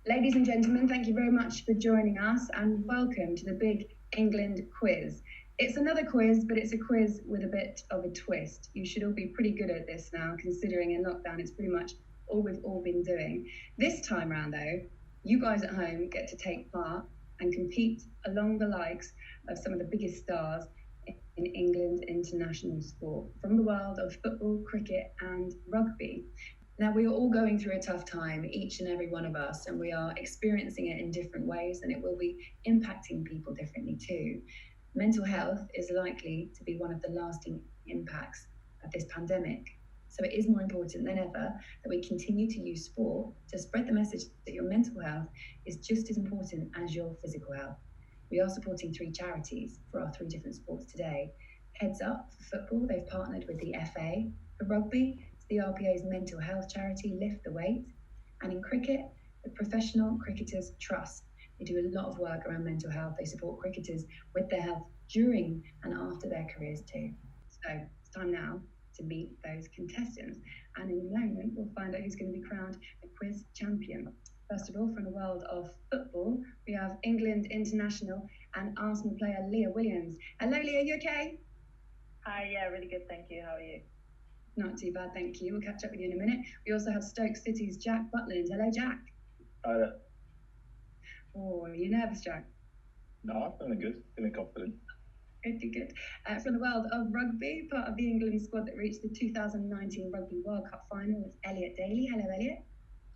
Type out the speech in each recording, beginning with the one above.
Ladies and gentlemen, thank you very much for joining us and welcome to the Big England Quiz. It's another quiz, but it's a quiz with a bit of a twist. You should all be pretty good at this now, considering in lockdown it's pretty much all we've all been doing. This time round though, you guys at home get to take part and compete along the likes of some of the biggest stars in England international sport from the world of football, cricket and rugby. Now, we are all going through a tough time, each and every one of us, and we are experiencing it in different ways, and it will be impacting people differently too. Mental health is likely to be one of the lasting impacts of this pandemic. So it is more important than ever that we continue to use sport to spread the message that your mental health is just as important as your physical health. We are supporting 3 charities for our 3 different sports today. Heads Up for football, they've partnered with the FA. For rugby, the RPA's mental health charity Lift the Weight, and in cricket, the Professional Cricketers Trust. They do a lot of work around mental health. They support cricketers with their health during and after their careers too. So it's time now to meet those contestants, and in a moment we'll find out who's going to be crowned the quiz champion. First of all, from the world of football, we have England international and Arsenal player Leah Williams. Hello Leah, you okay? Hi, yeah, really good, thank you. How are you? Not too bad, thank you. We'll catch up with you in a minute. We also have Stoke City's Jack Butland. Hello, Jack. Hi there. Oh, are you nervous, Jack? No, I'm feeling good, feeling confident. Good. From the world of rugby, part of the England squad that reached the 2019 Rugby World Cup final was Elliot Daly. Hello, Elliot.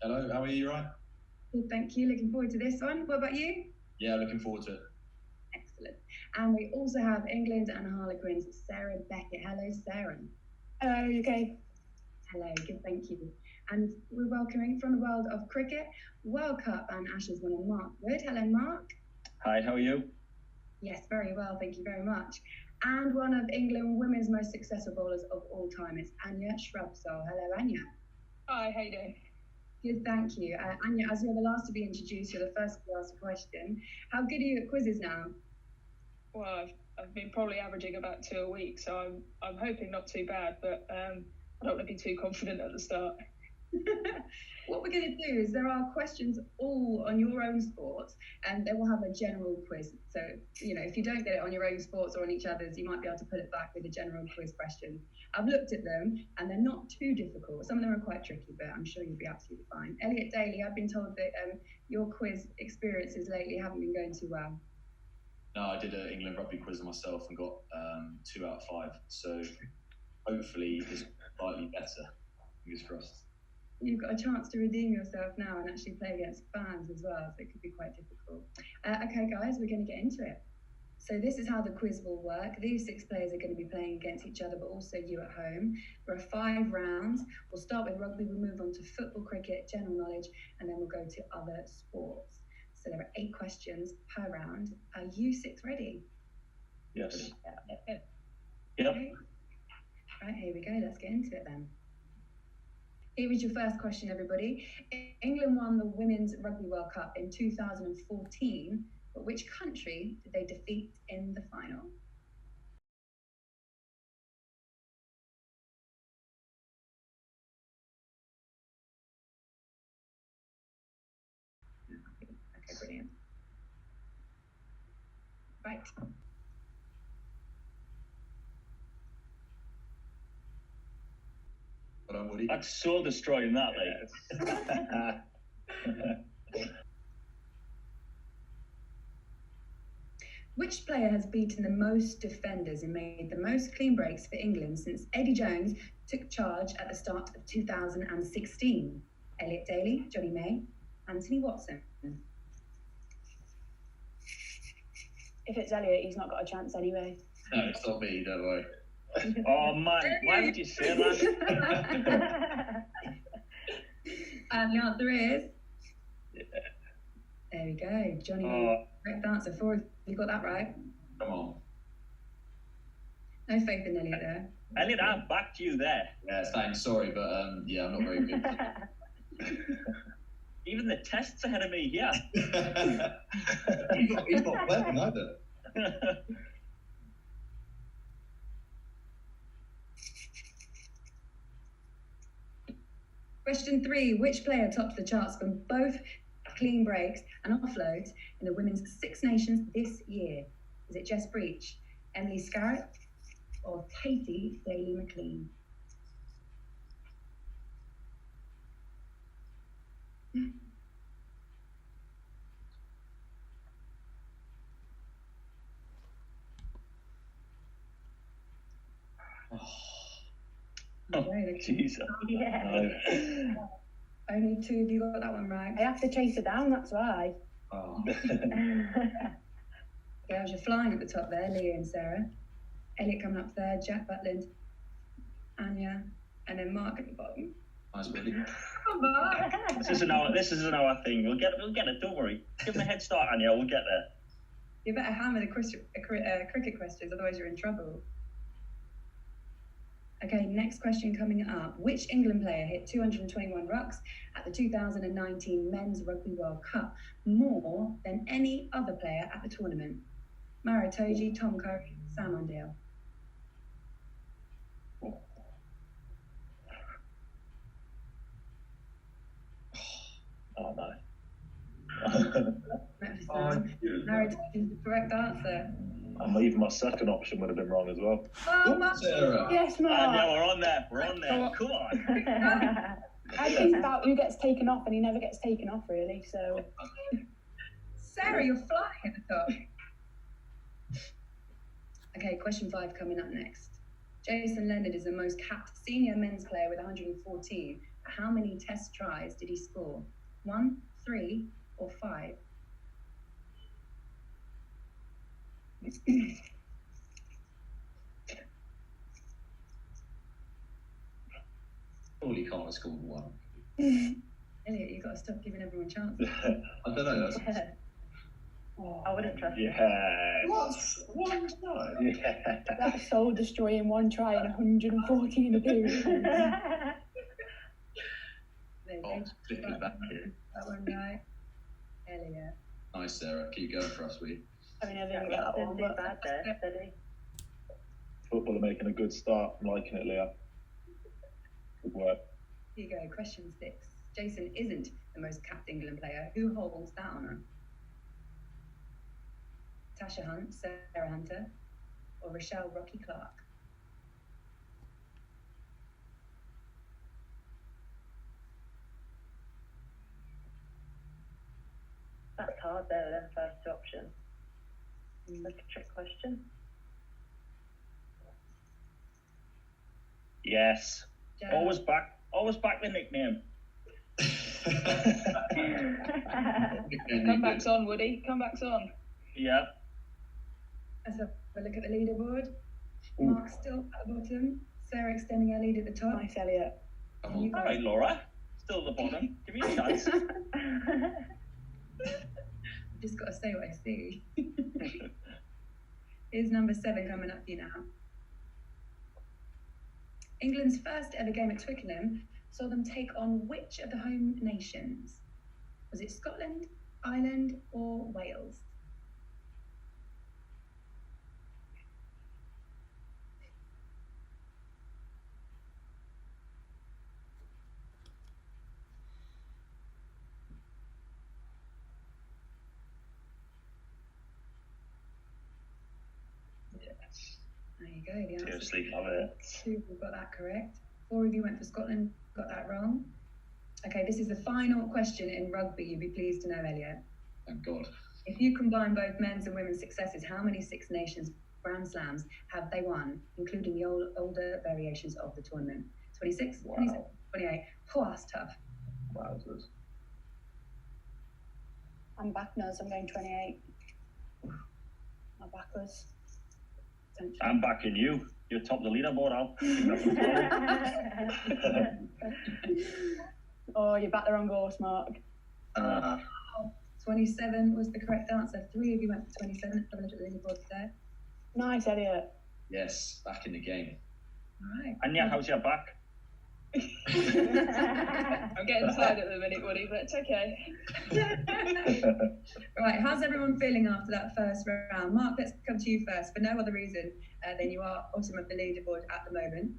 Hello, how are you, right? Good, thank you. Looking forward to this one. What about you? Yeah, looking forward to it. Excellent. And we also have England and Harlequins, Sarah Beckett. Hello, Sarah. Hello, you okay? Hello, good, thank you. And we're welcoming from the world of cricket, World Cup and Ashes winner Mark Wood. Hello, Mark. Hi, how are you? Yes, very well, thank you very much. And one of England women's most successful bowlers of all time is Anya Shrubsole. Hello, Anya. Hi, how you doing? Good, thank you. Anya, as you're the last to be introduced, you're the first to ask a question. How good are you at quizzes now? Well, I've been probably averaging about 2 a week, so I'm hoping not too bad, but I don't want to be too confident at the start. What we're going to do is there are questions all on your own sports, and then we'll have a general quiz. So, you know, if you don't get it on your own sports or on each other's, you might be able to pull it back with a general quiz question. I've looked at them, and they're not too difficult. Some of them are quite tricky, but I'm sure you'll be absolutely fine. Elliot Daly, I've been told that your quiz experiences lately haven't been going too well. No, I did an England rugby quiz myself and got 2 out of 5. So hopefully it's slightly better. Fingers crossed. You've got a chance to redeem yourself now and actually play against fans as well, so it could be quite difficult. Okay, guys, we're going to get into it. So this is how the quiz will work. These 6 players are going to be playing against each other, but also you at home. There are 5 rounds. We'll start with rugby, we'll move on to football, cricket, general knowledge, and then we'll go to other sports. So there are 8 questions per round. Are you 6 ready? Yes. Yeah. Okay. Right, here we go. Let's get into it then. Here is your first question, everybody. England won the Women's Rugby World Cup in 2014, but which country did they defeat in the final? Okay, brilliant. Right. But I'm Woody. That's soul destroying that, mate. Which player has beaten the most defenders and made the most clean breaks for England since Eddie Jones took charge at the start of 2016? Elliot Daly, Johnny May, Anthony Watson. If it's Elliot, he's not got a chance anyway. No, it's not me, don't worry. Oh man, why would you say that? And the answer is? Yeah. There we go, Johnny May. Correct answer. 4. You got that right. Come on. No faith in Elliot there. Elliot, I backed you there. Yeah, thanks. Sorry, but yeah, I'm not very good. Even the test's ahead of me, yeah. he's not playing either. Question 3. Which player topped the charts from both clean breaks and offloads in the women's Six Nations this year? Is it Jess Breach, Emily Scarrett, or Katie Daly-McLean? Oh, Jesus. Yeah. Only two of you got that one right. I have to chase her down, that's why. Oh. Girls, you're flying at the top there, Leah and Sarah. Elliot coming up third, Jack Butland, Anya, and then Mark at the bottom. Nice, Billy. Come on. This isn't our thing. We'll get it. Don't worry. Give them a head start, Anya. We'll get there. You better hammer the cricket questions, otherwise you're in trouble. Okay, next question coming up. Which England player hit 221 rucks at the 2019 Men's Rugby World Cup, more than any other player at the tournament? Mara Toji, Tom Curry, Sam Ondale. Oh, no. Mara Toji is the correct answer. Even my second option would have been wrong as well. Oh, Mark. Yes, Mark. Yeah, we're on there. Come on. I think about who gets taken off, and he never gets taken off, really, so... Sarah, you're flying at the top. Okay, question 5 coming up next. Jason Leonard is the most capped senior men's player with 114. How many test tries did he score? 1, 3, or 5? Surely can't have scored one. Elliot, you've got to stop giving everyone chances. I don't know. I wouldn't trust him. Yeah. What? One try? Yeah. That's soul destroying one try and 114 appearances. There you Oh, go. flipping back here. That one right. Elliot. Nice, Sarah. Keep going for us, will you? I mean, I didn't get that one, but bad there, steady. Football are making a good start. I'm liking it, Leah. Good work. Here you go. Question 6. Jason isn't the most capped England player. Who holds that honour? Tasha Hunt, Sarah Hunter, or Rochelle Rocky Clark? That's hard there, then, first option. That's a trick question. Yes. Jen? Always back the nickname. Comebacks on, Woody. Comebacks on. Yeah. Let's have a look at the leaderboard. Mark's still at the bottom. Sarah extending her lead at the top. Nice, Elliot. Come And you on. All guys- right, Laura. Still at the bottom. Give me a chance. Just got to say what I see. Here's number 7 coming up for you now. England's first ever game at Twickenham saw them take on which of the home nations? Was it Scotland, Ireland, or Wales? Yes. There you go. The answer. Seriously, love it. 2 of you got that correct. 4 of you went for Scotland, got that wrong. Okay, this is the final question in rugby. You'd be pleased to know, Elliot. Thank God. If you combine both men's and women's successes, how many Six Nations Grand Slams have they won, including the older variations of the tournament? 26, Wow. 27, 28. Oh, that's tough. Wowzers. I'm back now, so I'm going 28. My backwards. I'm backing you. You're top of the leaderboard, Al. Oh, you backed the wrong horse, Mark. 27 was the correct answer. 3 of you went for 27. Have a look at the leaderboard there. Nice, Elliot. Yes, back in the game. All right. Anya, how's your back? I'm getting tired at the minute, Woody, but it's okay. Right, how's everyone feeling after that first round? Mark, let's come to you first. For no other reason than you are bottom of the leaderboard at the moment.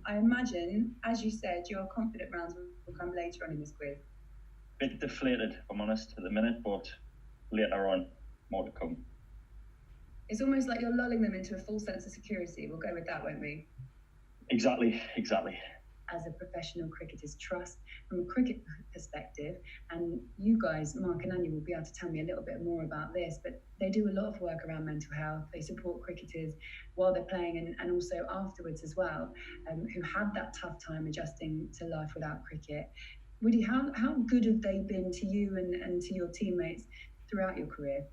I imagine, as you said, your confident rounds will come later on in this quiz. Bit deflated, if I'm honest, at the minute, but later on, more to come. It's almost like you're lulling them into a full sense of security. We'll go with that, won't we? Exactly. As a professional cricketer's trust from a cricket perspective, and you guys, Mark and Anya, will be able to tell me a little bit more about this, but they do a lot of work around mental health. They support cricketers while they're playing and also afterwards as well, who had that tough time adjusting to life without cricket. Woody, how good have they been to you and to your teammates throughout your career?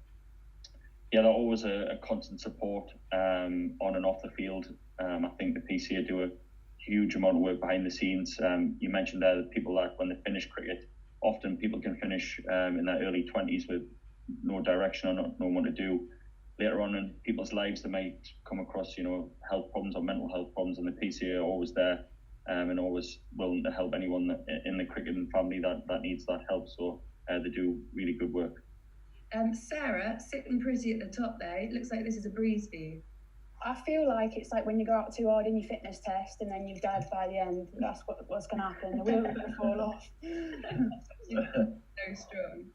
Yeah, they're always a constant support on and off the field. I think the PCA do a huge amount of work behind the scenes. You mentioned there that people that when they finish cricket, often people can finish in their early 20s with no direction or not knowing what to do. Later on in people's lives, they might come across, health problems or mental health problems, and the PCA are always there and always willing to help anyone in the cricketing family that needs that help. So they do really good work. Sarah, sitting pretty at the top there, it looks like this is a breeze for you. I feel like it's like when you go out too hard in your fitness test and then you're dead by the end. That's what's going to happen. The wheels are going to fall off. So strong.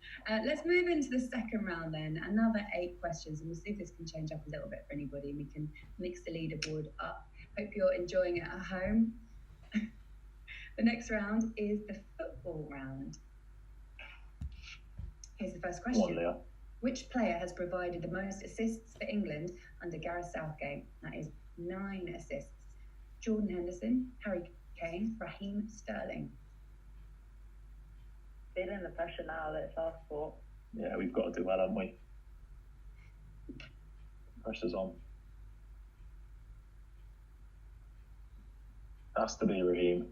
Let's move into the second round then. Another 8 questions, and we'll see if this can change up a little bit for anybody. We can mix the leaderboard up. Hope you're enjoying it at home. The next round is the football round. Here's the first question. Come on, Leah. Which player has provided the most assists for England under Gareth Southgate? That is 9 assists. Jordan Henderson, Harry Kane, Raheem Sterling. Feeling the pressure now that it's our sport. Yeah, we've got to do well, haven't we? Pressure's on. Has to be Raheem.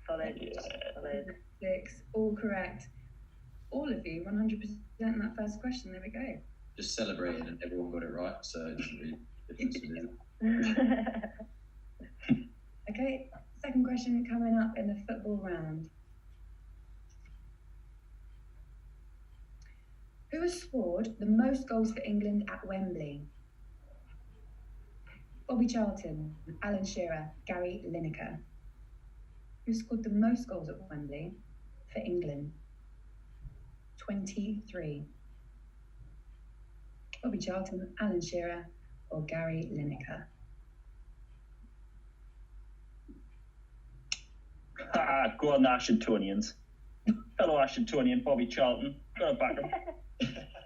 Solid. Yeah. Solid. 6, all correct. All of you, 100% in that first question. There we go. Just celebrated and everyone got it right, so it doesn't really difference to do. Okay, second question coming up in the football round. Who has scored the most goals for England at Wembley? Bobby Charlton, Alan Shearer, Gary Lineker. Who scored the most goals at Wembley for England? 23. Bobby Charlton, Alan Shearer, or Gary Lineker? Go on the Ashingtonians. Fellow Ashingtonian, Bobby Charlton. Got to back him.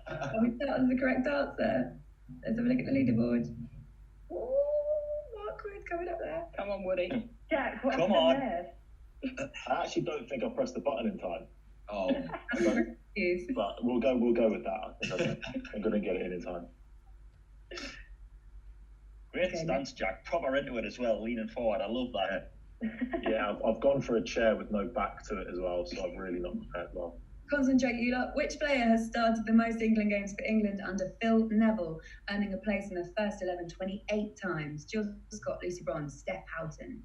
Bobby Charlton's the correct answer. Let's have a look at the leaderboard. Oh, Mark Wood coming up there. Come on, Woody. Jack, what Come happened on. there? I actually don't think I pressed the button in time, Oh, Yes. but we'll go with that. I think I'm going to get it in time. Great Okay, stance, Jack. Proper into it as well, leaning forward. I love that. Yeah, I've gone for a chair with no back to it as well, so I've really not prepared well. Concentrate, you lot. Which player has started the most England games for England under Phil Neville, earning a place in the first 11 28 times? Jill Scott, Lucy Bronze, Steph Houghton.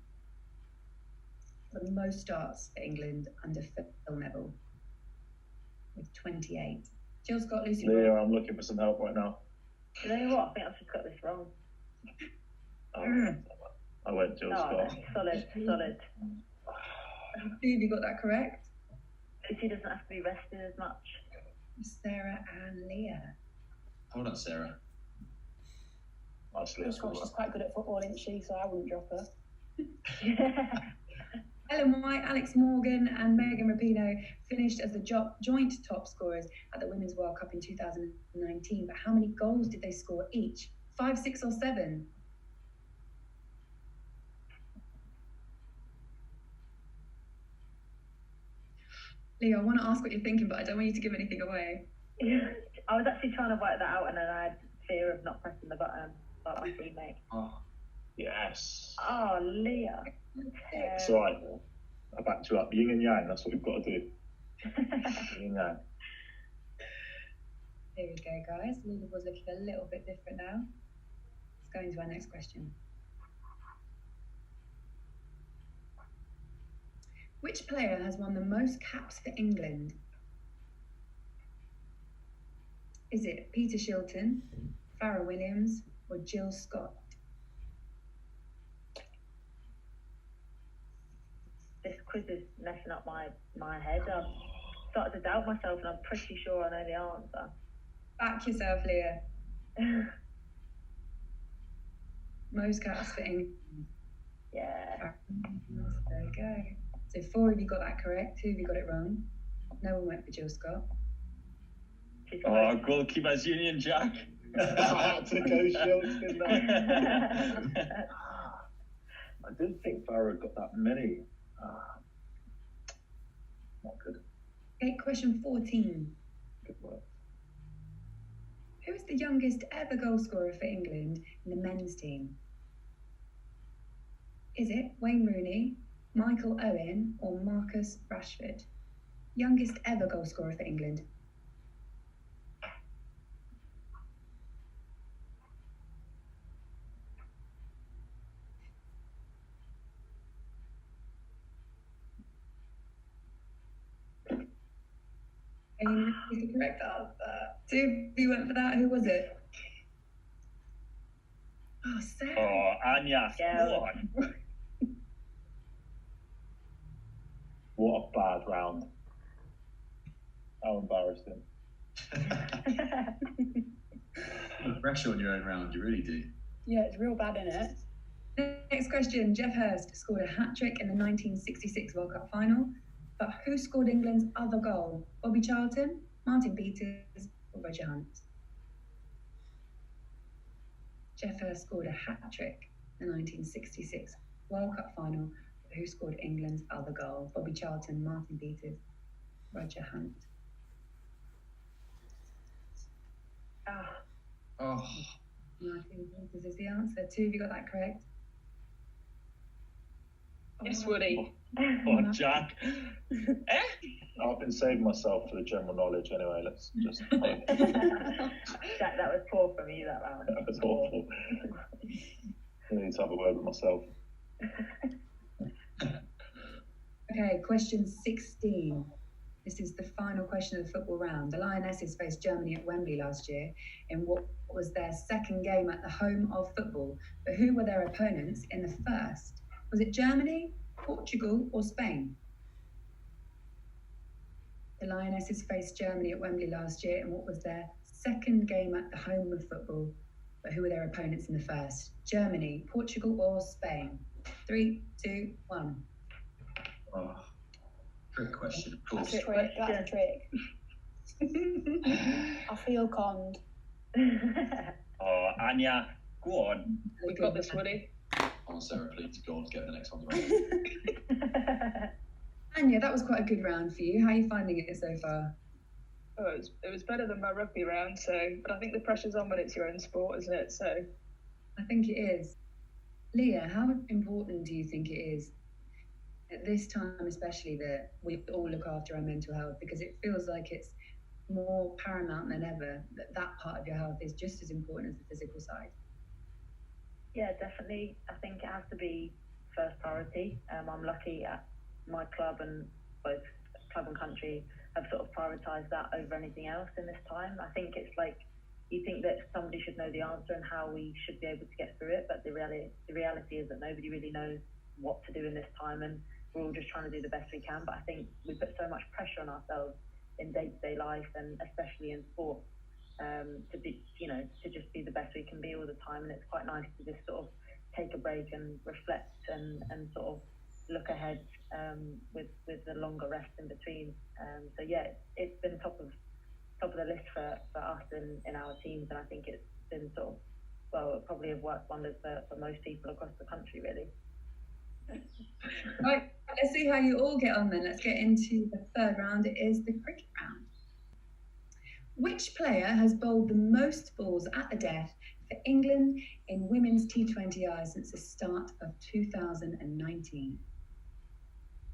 The most starts for England under Phil Neville with 28. Jill Scott, Lucy Leah, Bronze. I'm looking for some help right now. You know what? I think I've just got this wrong. I went Jill No, Scott. solid. Have you got that correct? She doesn't have to be rested as much. Sarah and Leah. hold on, Sarah. Actually, Of course, she's quite good at football, isn't she? So I wouldn't drop her. Ellen White, Alex Morgan, and Megan Rapinoe finished as the joint top scorers at the Women's World Cup in 2019. But how many goals did they score each? 5, 6, or 7? Leo, I want to ask what you're thinking, but I don't want you to give anything away. I was actually trying to work that out, and then I had fear of not pressing the button like my teammate. Oh, yes. Oh, Leah. It's all right. I backed you up. Yin and yang, that's what we've got to do. Yin and yang. Here we go, guys. The leaderboard's looking a little bit different now. Let's go into our next question. Which player has won the most caps for England? Is it Peter Shilton, Farrah Williams, or Jill Scott? This quiz is messing up my head. I've started to doubt myself, and I'm pretty sure I know the answer. Back yourself, Leah. Most caps for England. Yeah. There we go. So 4 of you got that correct, 2 of you got it wrong. No one went for Jill Scott. Oh, goalkeepers union, Jack. I had to go Schultz, didn't I? I didn't think Farah got that many. Not good. Okay, question 14. Good work. Who is the youngest ever goal scorer for England in the men's team? Is it Wayne Rooney, Michael Owen, or Marcus Rashford? Youngest ever goal scorer for England. Wayne is the correct answer. 2 of you went for that. Who was it? Oh, Sarah. Oh, Anya. Yeah. Go on. What a bad round. How embarrassing. Pressure on your own round, you really do. Yeah, it's real bad, isn't it? Next question. Jeff Hurst scored a hat-trick in the 1966 World Cup final, but who scored England's other goal? Bobby Charlton, Martin Peters, or Roger Hunt? Jeff Hurst scored a hat-trick in the 1966 World Cup final, but who scored England's other goal? Bobby Charlton, Martin Peters, Roger Hunt. Oh, Martin Peters is the answer. 2 of you got that correct. Yes, Woody. Oh, Jack. I've been saving myself for the general knowledge anyway. Let's just. Jack, that was poor from you that round. That was awful. I need to have a word with myself. Okay, question 16. This is the final question of the football round. The Lionesses faced Germany at Wembley last year in what was their second game at the home of football. But who were their opponents in the first? Was it Germany, Portugal, or Spain? The Lionesses faced Germany at Wembley last year in what was their second game at the home of football. But who were their opponents in the first? Germany, Portugal, or Spain? 3, 2, 1. oh. Trick question, of course. That's a trick. That's a trick. I feel conned. Oh, Anya. Go on. We've got this, Woody. Oh, Sarah, please, go on, get the next one right. Anya, that was quite a good round for you. How are you finding it so far? Oh, it was better than my rugby round, but I think the pressure's on when it's your own sport, isn't it? So I think it is. Leah, how important do you think it is at this time, especially, that we all look after our mental health? Because it feels like it's more paramount than ever that part of your health is just as important as the physical side. Yeah, definitely. I think it has to be first priority. I'm lucky at my club, and both club and country have sort of prioritised that over anything else in this time. I think it's like you think that somebody should know the answer and how we should be able to get through it, but the reality is that nobody really knows what to do in this time, and we're all just trying to do the best we can. But I think we put so much pressure on ourselves in day-to-day life, and especially in sport, to be, to just be the best we can be all the time. And it's quite nice to just sort of take a break and reflect and sort of look ahead with the longer rest in between. So yeah, it's been top of the list for us in our teams, and I think it's been sort of, well, it probably have worked wonders for most people across the country, really. Right, let's see how you all get on then. Let's get into the third round. It is the cricket round. Which player has bowled the most balls at the death for England in women's T20I since the start of 2019?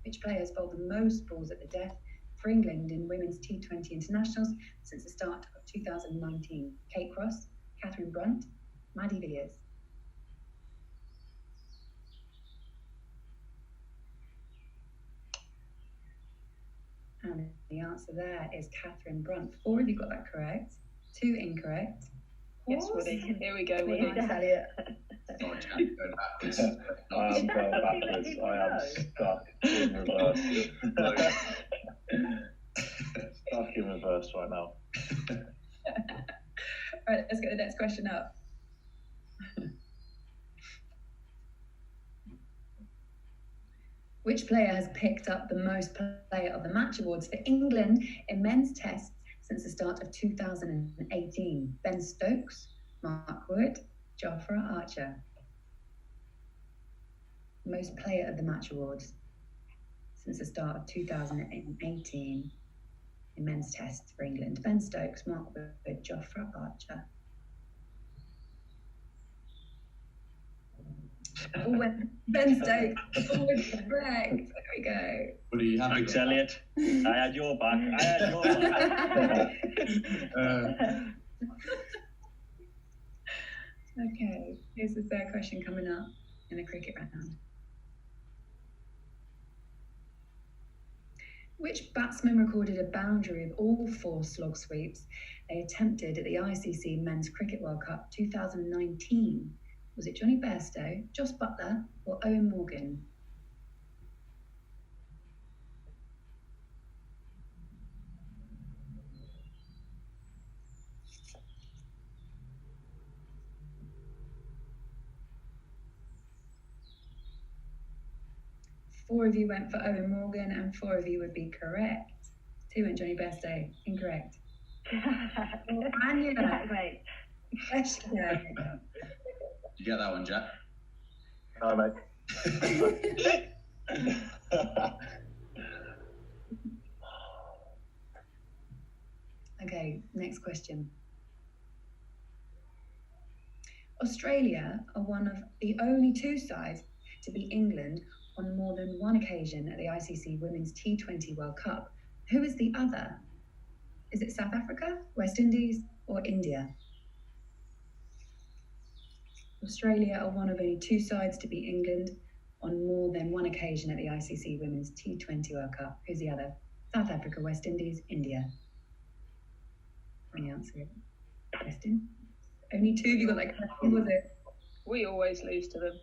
Which player has bowled the most balls at the death for England in women's T20 internationals since the start of 2019? Kate Cross, Catherine Brunt, Maddie Villiers. And the answer there is Catherine Brunt. 4 of you got that correct, 2 incorrect. Yes, Woody. Here we go, Woody. Nice, Elliot. Oh, Jack, going backwards. I am going backwards. I am stuck in reverse. Stuck in reverse right now. Right, let's get the next question up. Which player has picked up the most Player of the Match awards for England in men's tests since the start of 2018? Ben Stokes, Mark Wood, Jofra Archer. Most Player of the Match awards since the start of 2018 in men's tests for England. Ben Stokes, Mark Wood, Jofra Archer. Ben Stokes, always correct. There we go. What are you happy Thanks, with? Elliot. I had your back. I had your back. Okay, here's the third question coming up in the cricket round. Which batsman recorded a boundary of all 4 slog sweeps they attempted at the ICC Men's Cricket World Cup 2019? Was it Johnny Bairstow, Joss Butler, or Owen Morgan? Four of you went for Owen Morgan, and 4 of you would be correct. 2 went Johnny Bairstow. Incorrect. Anya. Yeah, mate. Question. Did you get that one, Jack? No, mate. Okay, next question. Australia are one of the only 2 sides to beat England on more than one occasion at the ICC Women's T20 World Cup. Who is the other? Is it South Africa, West Indies, or India? Australia are one of only 2 sides to beat England on more than one occasion at the ICC Women's T20 World Cup. Who's the other? South Africa, West Indies, India. Any answer? West Indies. Only 2 of you got that correct. Who was it? We always lose to them.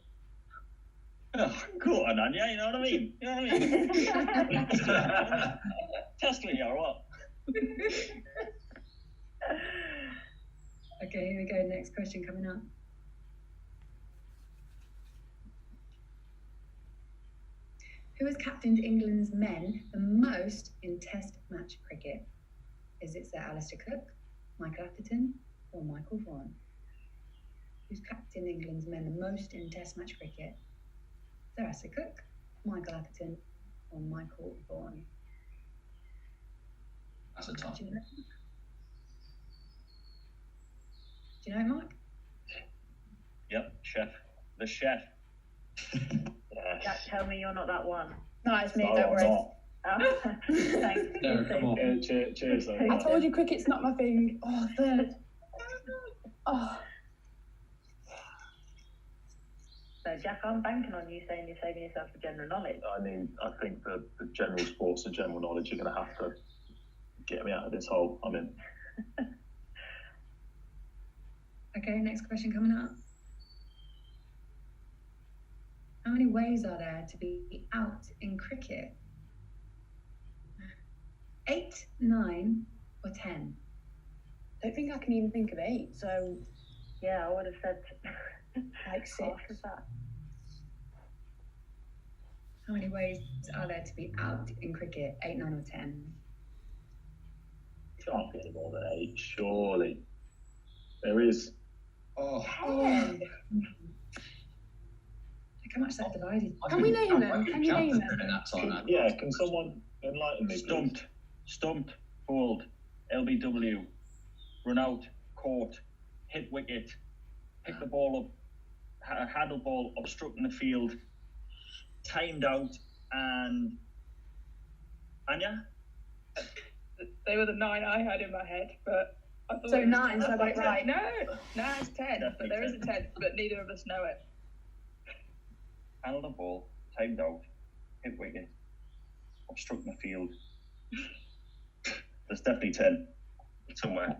Oh, go on, Anya, you know what I mean? You know what I mean? Test me or what? Okay, here we go. Next question coming up. Who has captained England's men the most in Test match cricket? Is it Sir Alistair Cook, Michael Atherton, or Michael Vaughan? Who's captained England's men the most in Test match cricket? Sir Alistair Cook, Michael Atherton, or Michael Vaughan? That's a tough. Do you know it, Mark? Yep, chef. The chef. Jack, tell me you're not that one. No, it's me, No, don't I'm worry. not. Oh, thanks. No, come on. Cheers, though. I told you cricket's not my thing. Oh, third. Oh, So, Jack, I'm banking on you saying you're saving yourself for general knowledge. I think the general sports and general knowledge are going to have to get me out of this hole I'm in. Okay, next question coming up. How many ways are there to be out in cricket? 8, 9, or 10? I don't think I can even think of 8, so Yeah, I would have said like 6. half of that. How many ways are there to be out in cricket? 8, 9, or 10? Can't be any more than 8, surely. There is. Oh, Look how much that divided. Can we name them? Can you name them? In that time, Yeah, can someone enlighten me, please? Stumped, bowled, LBW, run out, caught, hit wicket, pick the ball up, handle ball, obstructing the field, timed out, and Anya? They were the 9 I had in my head, but I thought So it was 9, so I got it 10. right. No, it's 10, but there is a 10, but neither of us know it. Handle the ball, timed out, hit wicket, obstructing the field. There's definitely 10 somewhere.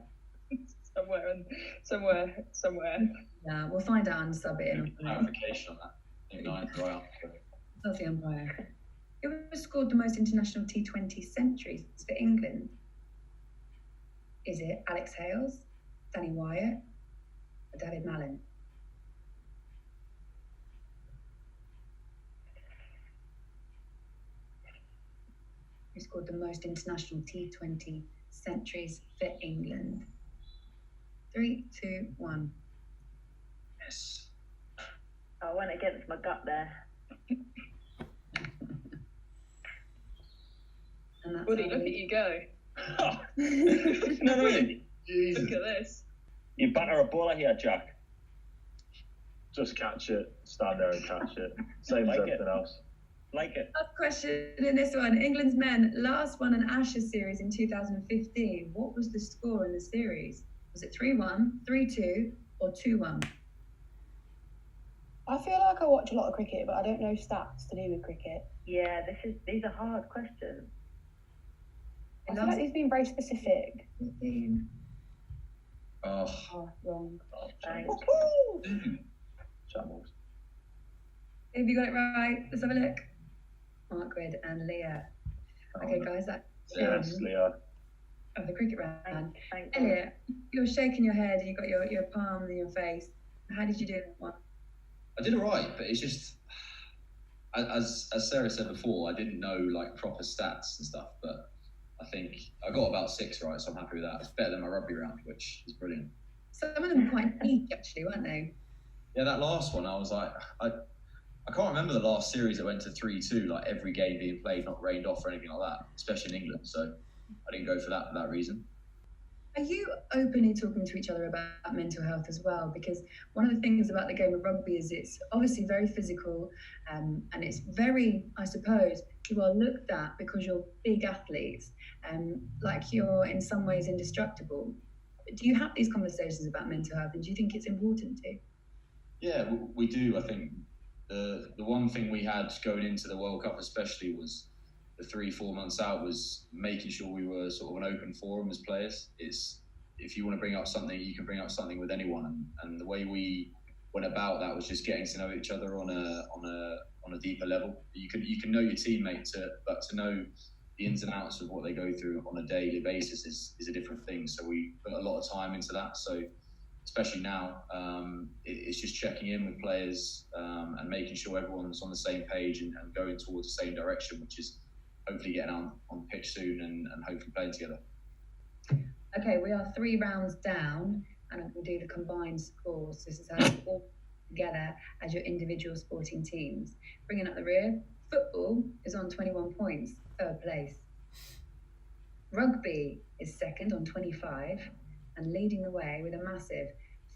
somewhere. Yeah, we'll find out and sub it in. Clarification on that. I think nine's the right answer. That's the umpire. Who has scored the most international T20 centuries for England? Is it Alex Hales, Danny Wyatt, or David Mallon? Who scored the most international T20 centuries for England? 3, 2, 1. Yes. I went against my gut there. And that's Woody, look at you go. You know what I mean? Jesus. Look at this. You batter a bowler here, Jack. Just catch it, stand there and catch it. Same Like as everything it. else. Like it. Last question in this one. England's men last won an Ashes series in 2015. What was the score in the series? Was it 3-1, 3-2, or 2-1? I feel like I watch a lot of cricket, but I don't know stats to do with cricket. Yeah, these are hard questions. I feel like he's been very specific. 15. Oh, Oh, wrong. Thanks. Shambles. Have you got it right? Let's have a look. Margaret and Leah. Okay, guys, that's Yes, Leah. of the cricket round. Thank you. Elliot, you're shaking your head and you've got your palm in your face. How did you do that one? I did all right, but it's just as Sarah said before, I didn't know like proper stats and stuff, but I think I got about 6 right, so I'm happy with that. It's better than my rugby round, which is brilliant. Some of them were quite weak, actually, weren't they? Yeah, that last one, I was like, I can't remember the last series that went to 3-2, like every game being played, not rained off or anything like that, especially in England. So I didn't go for that reason. Are you openly talking to each other about mental health as well? Because one of the things about the game of rugby is it's obviously very physical, and it's very, I suppose, you are looked at because you're big athletes, like you're in some ways indestructible. Do you have these conversations about mental health, and do you think it's important to? Yeah, we do. I think the one thing we had going into the World Cup especially was the 3-4 months out was making sure we were sort of an open forum as players. It's if you want to bring up something, you can bring up something with anyone, and the way we went about that was just getting to know each other on a deeper level. You can know your teammates, but to know the ins and outs of what they go through on a daily basis is a different thing. So we put a lot of time into that. So especially now, it's just checking in with players and making sure everyone's on the same page and going towards the same direction, which is hopefully getting on the pitch soon and hopefully playing together. Okay, we are 3 rounds down, and we'll do the combined scores. This is how you all together as your individual sporting teams. Bringing up the rear, football is on 21 points, 3rd place. Rugby is 2nd on 25 and leading the way with a massive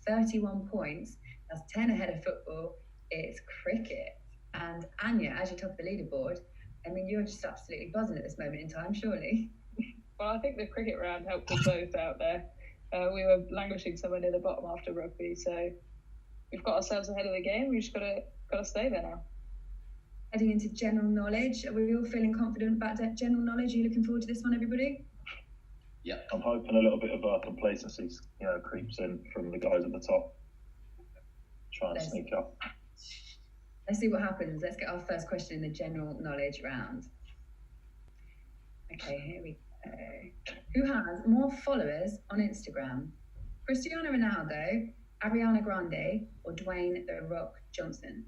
31 points. That's 10 ahead of football. It's cricket. And Anya, as you're top of the leaderboard, I mean, you're just absolutely buzzing at this moment in time, surely. Well, I think the cricket round helped us both out there. We were languishing somewhere near the bottom after rugby, so we've got ourselves ahead of the game. We've just got to stay there now. Heading into general knowledge, are we all feeling confident about that general knowledge? Are you looking forward to this one, everybody? Yeah, I'm hoping a little bit of complacency, creeps in from the guys at the top. Try and sneak up. Let's see what happens. Let's get our first question in the general knowledge round. Okay, here we go. Who has more followers on Instagram? Cristiano Ronaldo, Ariana Grande, or Dwayne "The Rock" Johnson?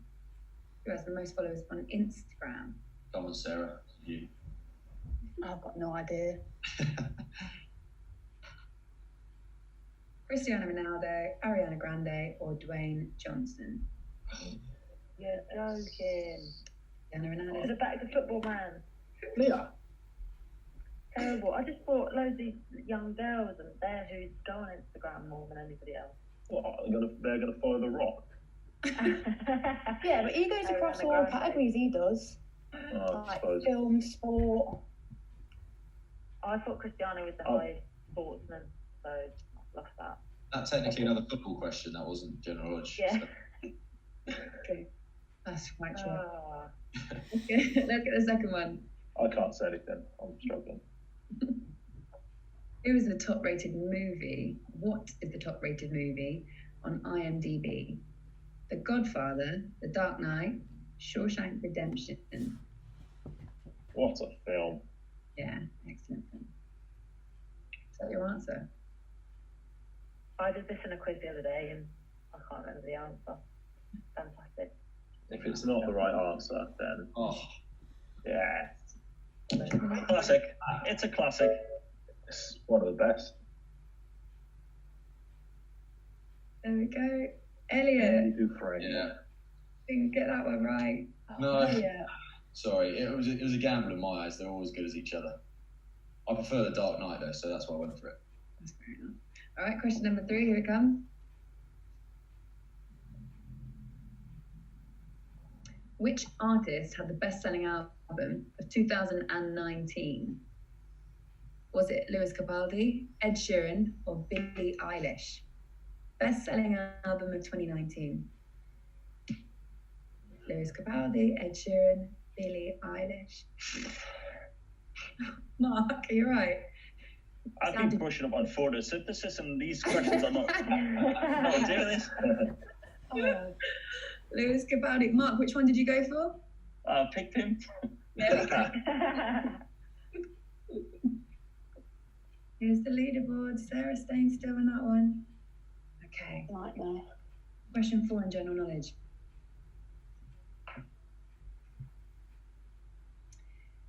Who has the most followers on Instagram? come on, Sarah. You. I've got no idea. Cristiano Ronaldo, Ariana Grande, or Dwayne Johnson? You're joking. Cristiano To Ronaldo. the back to football, man. Leah. Terrible. I just thought loads of young girls and there who go on Instagram more than anybody else. What? They're gonna follow the Rock. Yeah, but he goes across all categories, he does. I Like suppose. film, sport. I thought Cristiano was the highest sportsman, so I lost that. That's technically another football question. That wasn't general knowledge. Yeah. So. Okay. That's quite true. Ah. Okay, look at the second one. I can't say anything. I'm struggling. Who is the top-rated movie? What is the top-rated movie on IMDb? The Godfather, The Dark Knight, Shawshank Redemption. What a film. Yeah, excellent film. Is that your answer? I did this in a quiz the other day and I can't remember the answer. Fantastic. If it's not the right answer, then yeah. Classic. It's a classic. It's one of the best. There we go. Elliot, Yeah. didn't get that one right. No. Yeah. Sorry, it was a gamble in my eyes. They're all as good as each other. I prefer The Dark Knight though, so that's why I went for it. That's fair enough. All right, question number 3, here it comes. Which artist had the best-selling album of 2019? Was it Lewis Capaldi, Ed Sheeran, or Billie Eilish? Best-selling album of 2019. Lewis Capaldi, Ed Sheeran, Billie Eilish. Mark, are you right? I've been brushing up on photosynthesis, and these questions are not doing this. Oh, Lewis Capaldi. Mark, which one did you go for? I picked him. There we go. Here's the leaderboard. Sarah staying still on that one. Okay. nightmare. Question 4 in general knowledge.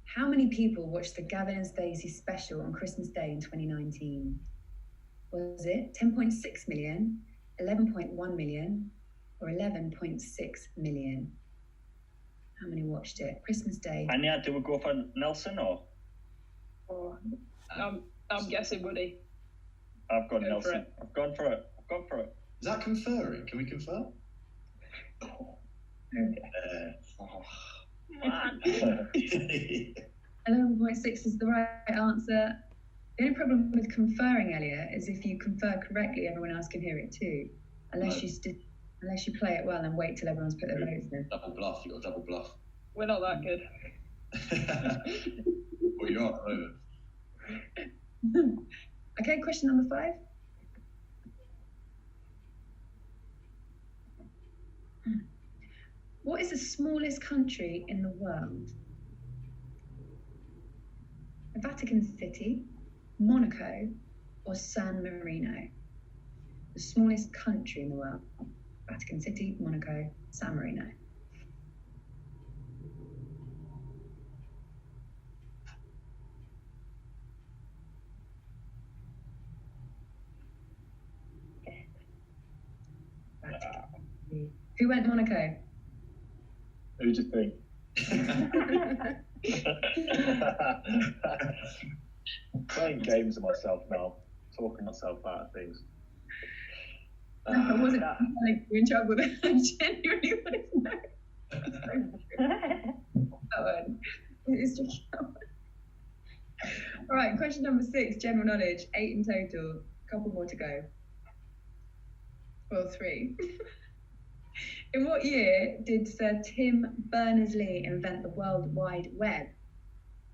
How many people watched the Gavin and Stacey special on Christmas Day in 2019? Was it 10.6 million, 11.1 million, or 11.6 million? How many watched it? Christmas Day. And yeah, do we go for Nelson or? I'm guessing Woody. I've got Go for Nelson. it. I've gone for it. Is that conferring? Can we confer? Man. 11.6 is the right answer. The only problem with conferring, Elliot, is if you confer correctly, everyone else can hear it too. Unless you play it well and wait till everyone's put their votes in. Double bluff. You got double bluff. We're not that good. Well, you are at the moment. Okay, question number 5. What is the smallest country in the world? The Vatican City, Monaco, or San Marino? The smallest country in the world. Vatican City, Monaco, San Marino. Who went Monaco? Who do you think? Playing games with myself now, talking myself out of things. I wasn't like you're in trouble. I genuinely wanted to know. That one. It's just all right, question number 6, general knowledge. 8 in total. A couple more to go. Well, 3. In what year did Sir Tim Berners-Lee invent the World Wide Web?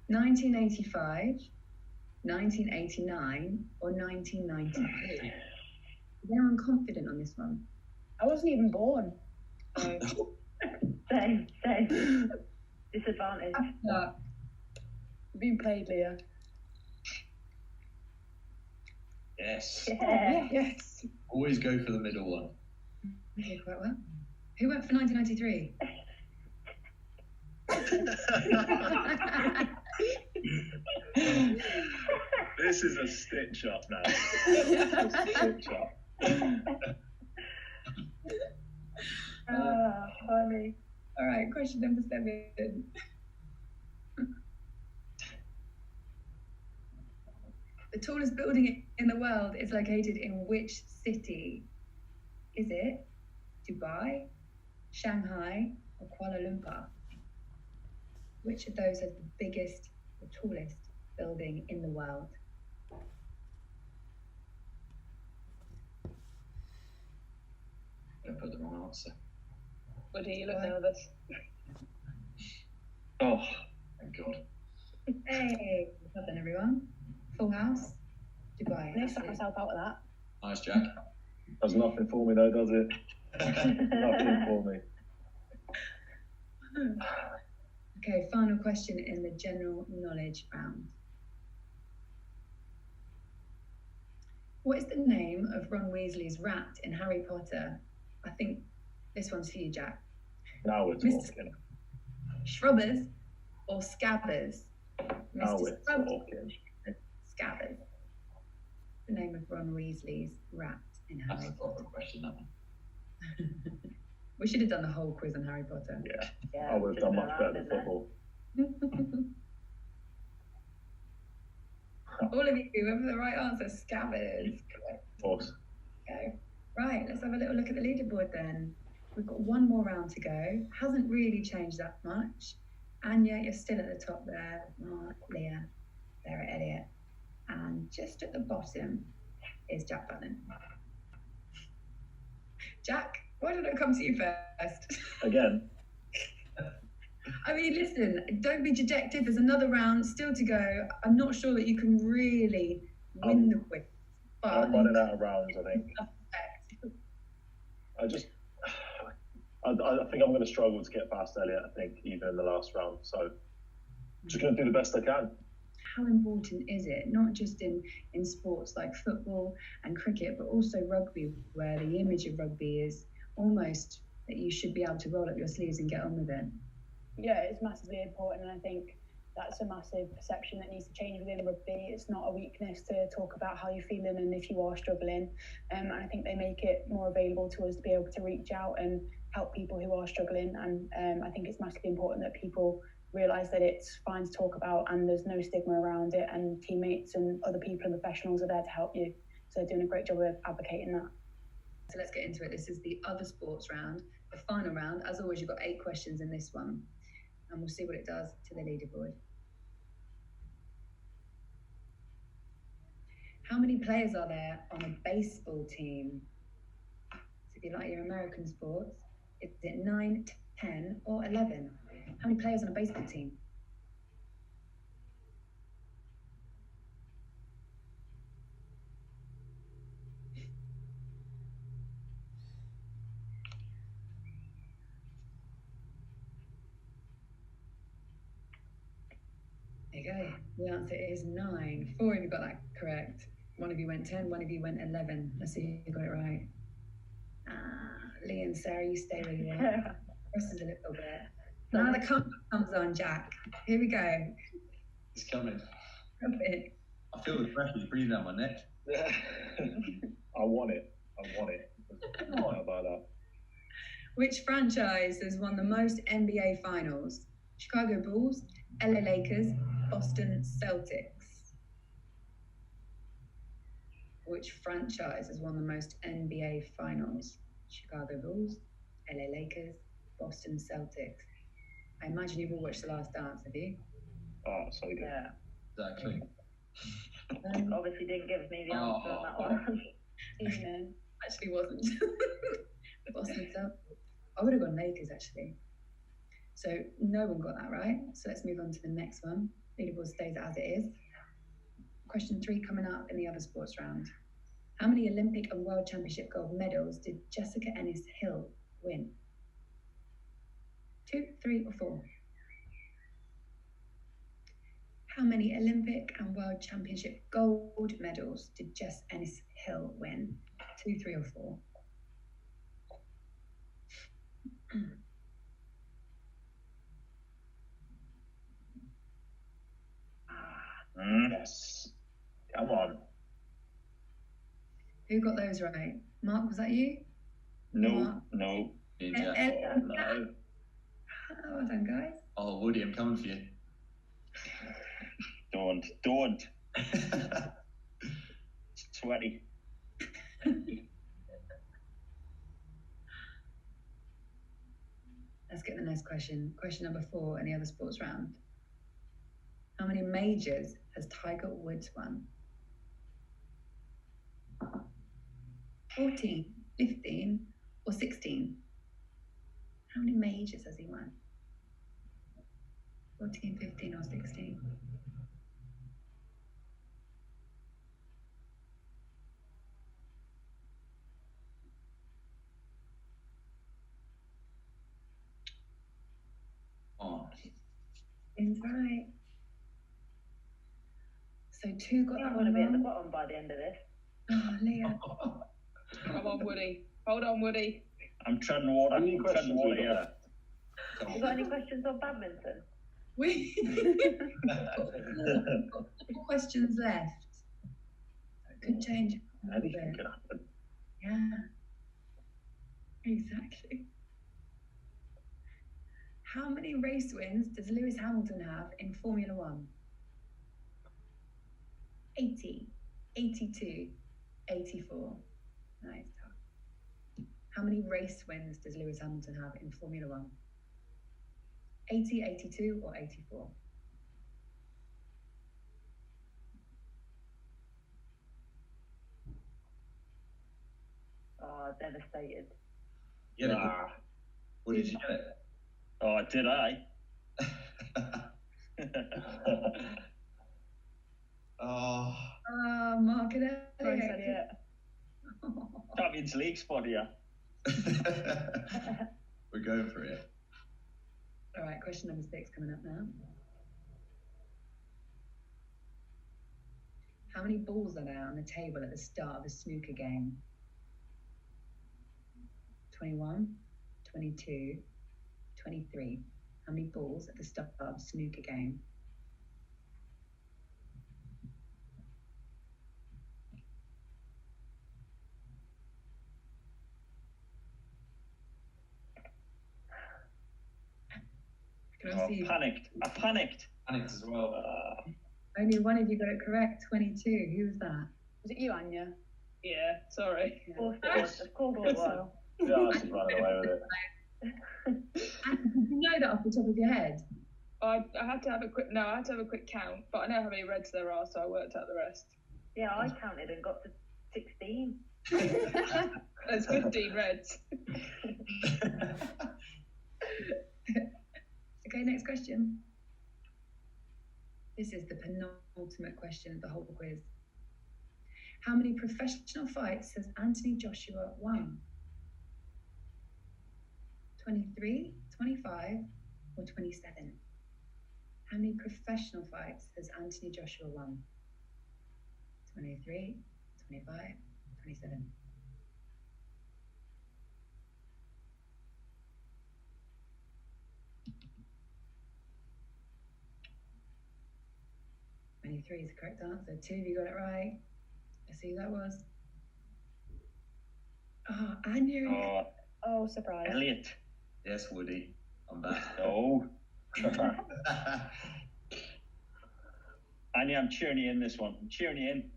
1985, 1989, or 1992? Is anyone confident on this one? I wasn't even born. Same. Disadvantage. Being played, Leah. Yes. Yeah. Yes. Always go for the middle one. Okay, quite well. Who went for 1993? This is a stitch up now. A stitch up. Funny. All right, question number 7. The tallest building in the world is located in which city? Is it Dubai, Shanghai, or Kuala Lumpur? Which of those has the biggest, the tallest building in the world? I put the wrong answer. Woody, you look nervous. Oh, Thank God. Hey, well done everyone. Full house. Dubai. I need to sort myself out of that. Nice, Jack. Does nothing for me though, does it? Nothing for me. Okay, final question in the general knowledge round. What is the name of Ron Weasley's rat in Harry Potter? I think this one's for you, Jack. Now we're Mr. talking. Shrubbers or Scabbers? Now Mr. we're Scrub- talking. Scabbers. The name of Ron Weasley's rat in That's Harry a proper question, that one. Potter. We should have done the whole quiz on Harry Potter. Yeah, I would have done much better than football. All of you whoever the right answer, Scabbers. Of course. Okay. Right, let's have a little look at the leaderboard then. We've got one more round to go. Hasn't really changed that much. Anya, you're still at the top there. Mark, Leah, Sarah, Elliot. And just at the bottom is Jack Button. Jack, why don't I come to you first? Again. I mean, listen, don't be dejected. There's another round still to go. I'm not sure that you can really win the quiz. But I'm running out of rounds, I think. I think I'm going to struggle to get past Elliot, I think, even in the last round. So I'm just going to do the best I can. How important is it, not just in sports like football and cricket, but also rugby, where the image of rugby is almost that you should be able to roll up your sleeves and get on with it? Yeah, it's massively important, and I think that's a massive perception that needs to change within rugby. It's not a weakness to talk about how you're feeling and if you are struggling. And I think they make it more available to us to be able to reach out and help people who are struggling. And I think it's massively important that people realise that it's fine to talk about and there's no stigma around it, and teammates and other people and professionals are there to help you. So they're doing a great job of advocating that. So let's get into it. This is the other sports round, the final round. As always, you've got 8 questions in this one, and we'll see what it does to the leaderboard. How many players are there on a baseball team? So if you like your American sports, is it 9, 10 or 11? How many players on a baseball team? There you go. The answer is 9. 4 of you got that correct. One of you went 10, one of you went 11. Let's see if you got it right. Lee and Sarah, you stay where you are. This is a little bit. Now the comeback comes on, Jack. Here we go. It's coming. Rugby. I feel the pressure breathing down my neck. I want it. I'm not about that. Which franchise has won the most NBA finals? Chicago Bulls, LA Lakers, Boston Celtics. Which franchise has won the most NBA finals? Chicago Bulls, LA Lakers, Boston Celtics. I imagine you've all watched The Last Dance, have you? Oh, so good. Yeah. Exactly. Obviously didn't give me the answer on that one. Evening. Actually wasn't. Boston Celtics. I would have gone Lakers, actually. So no one got that right. So let's move on to the next one. Leaderboard stays as it is. Question 3 coming up in the other sports round. How many Olympic and World Championship gold medals did Jessica Ennis-Hill win? 2, 3 or 4? How many Olympic and World Championship gold medals did Jess Ennis-Hill win? 2, 3 or 4? Yes. Come on. Who got those right? Mark, was that you? No, Mark? no. Yeah. No. Oh, well done, guys. Oh, Woody, I'm coming for you. Don't. It's sweaty. Let's get the next question. Question number 4 in the other sports round. How many majors has Tiger Woods won? 14, 15, or 16? How many majors has he won? 14, 15, or 16? Seems right. So 2 got I that want to one be at the wrong. bottom by the end of this. Oh, Leah. Come on, Woody. Hold on, Woody. I'm treading water. How many questions Treading water, we got yeah. left? You got any questions on badminton? We've got 4 questions left. It could change a little Anything bit. can happen. Yeah. Exactly. How many race wins does Lewis Hamilton have in Formula One? 80, 82, 84. Nice. How many race wins does Lewis Hamilton have in Formula One? 80, 82, or 84? Oh, devastated. Yeah. Nah. What did you get it? Oh, did I? Oh. Mark and Nice, Elliot. Elliot. Champions League spot here. We're going for it. All right, question number 6 coming up now. How many balls are there on the table at the start of a snooker game? 21, 22, 23. How many balls at the start of a snooker game? I panicked. Panicked as well. Only one of you got it correct, 22. Who was that? Was it you, Anya? Yeah, sorry. Of course it was. Of course it was. Yeah, I just ran away with it. And did you know that off the top of your head? I had to have a quick count, but I know how many reds there are, so I worked out the rest. Yeah, I counted and got to 16. There's 15 reds. Okay, next question. This is the penultimate question of the whole quiz. How many professional fights has Anthony Joshua won? 23, 25, or 27? How many professional fights has Anthony Joshua won? 23, 25, 27. Three is the correct answer. 2 of you got it right. Let's see who that was. Oh, Anya. Oh, surprise. Elliot. Yes, Woody. I'm back. No. Anya, I'm cheering you in this one. I'm cheering you in.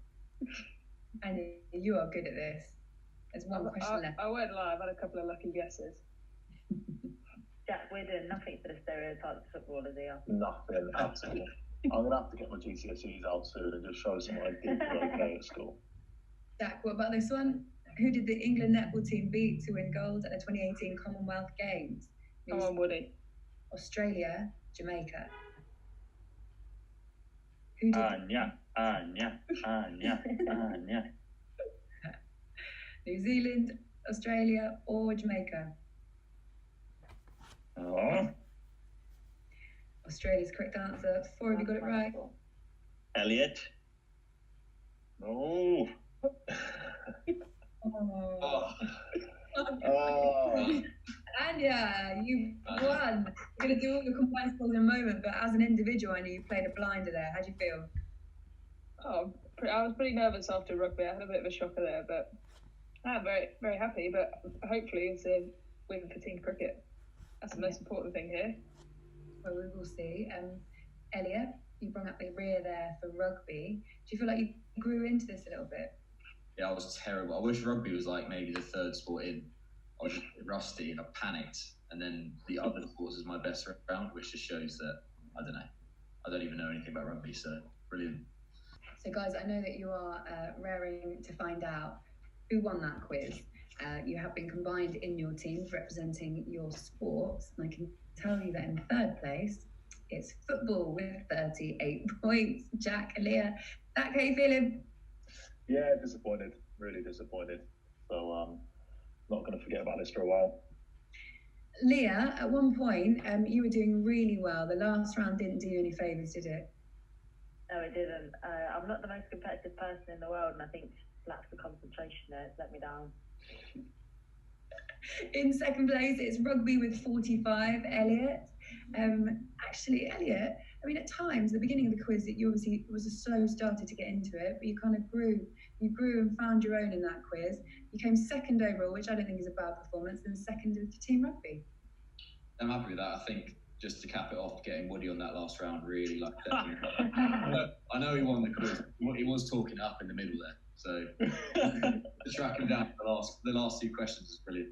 Anya, you are good at this. There's one question left. I won't lie, I've had a couple of lucky guesses. Jack, we're doing nothing for the stereotypes of footballers here. Nothing, absolutely. I'm going to have to get my GCSEs out soon and just show someone I did okay at school. Jack, what about this one? Who did the England netball team beat to win gold at the 2018 Commonwealth Games? Come on, Woody. Australia, Jamaica. Who did Anya. New Zealand, Australia, or Jamaica? Oh. Australia's correct answer. 4 of you got it right. Elliot. No. Oh. Oh. Anya, you've won. We're going to do all your combined scores in a moment, but as an individual, I knew you played a blinder there. How do you feel? Oh, I was pretty nervous after rugby. I had a bit of a shocker there, but I'm very, very happy. But hopefully it's a win for team cricket. That's the most important thing here. Well, we will see. Elliot, you brought up the rear there for rugby. Do you feel like you grew into this a little bit? Yeah, I was terrible. I wish rugby was like maybe the 3rd sport in. I was just rusty and I panicked. And then the other sports is my best round, which just shows that, I don't know. I don't even know anything about rugby, so brilliant. So, guys, I know that you are raring to find out who won that quiz. You have been combined in your teams representing your sports. And I can tell you that in 3rd place, it's football with 38 points. Jack, Leah, Jack, how you feeling? Yeah, disappointed. Really disappointed. So, not going to forget about this for a while. Leah, at one point, you were doing really well. The last round didn't do you any favours, did it? No, it didn't. I'm not the most competitive person in the world, and I think lack of concentration there has let me down. In second place, it's Rugby with 45, Elliot. Actually, Elliot, I mean, at times, the beginning of the quiz, you obviously was a slow starter to get into it, but you kind of grew. You grew and found your own in that quiz. You came second overall, which I don't think is a bad performance, and second with the team rugby. I'm happy with that. I think just to cap it off, getting Woody on that last round really like that. I know he won the quiz. He was talking up in the middle there, so to track him down for the last two questions is brilliant.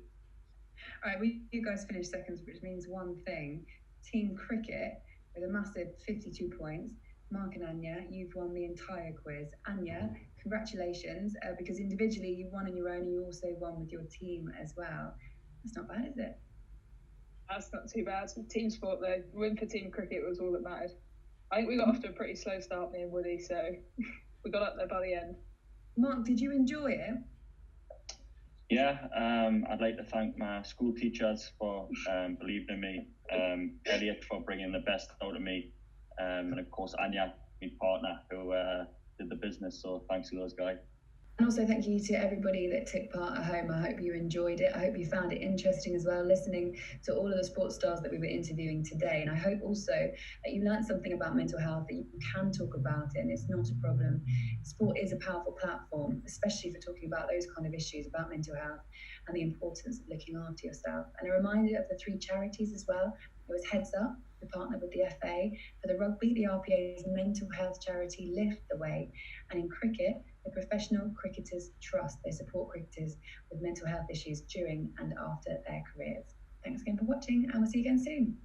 All right, well, you guys finished seconds, which means one thing. Team cricket with a massive 52 points. Mark and Anya, you've won the entire quiz. Anya, congratulations, because individually you won on your own and you also won with your team as well. That's not bad, is it? That's not too bad. Team sport though, win for team cricket was all that mattered. I think we got off to a pretty slow start, me and Woody, so we got up there by the end. Mark, did you enjoy it? Yeah, I'd like to thank my school teachers for believing in me, Elliot for bringing the best out of me, and of course Anya, my partner, who did the business, so thanks to those guys. And also thank you to everybody that took part at home. I hope you enjoyed it. I hope you found it interesting as well, listening to all of the sports stars that we were interviewing today. And I hope also that you learned something about mental health, that you can talk about it and it's not a problem. Sport is a powerful platform, especially for talking about those kind of issues about mental health and the importance of looking after yourself. And a reminder of the 3 charities as well. It was Heads Up, the partner with the FA. For the rugby, the RPA's mental health charity Lift the Way. And in cricket, the Professional Cricketers Trust. They support cricketers with mental health issues during and after their careers. Thanks again for watching, and we'll see you again soon.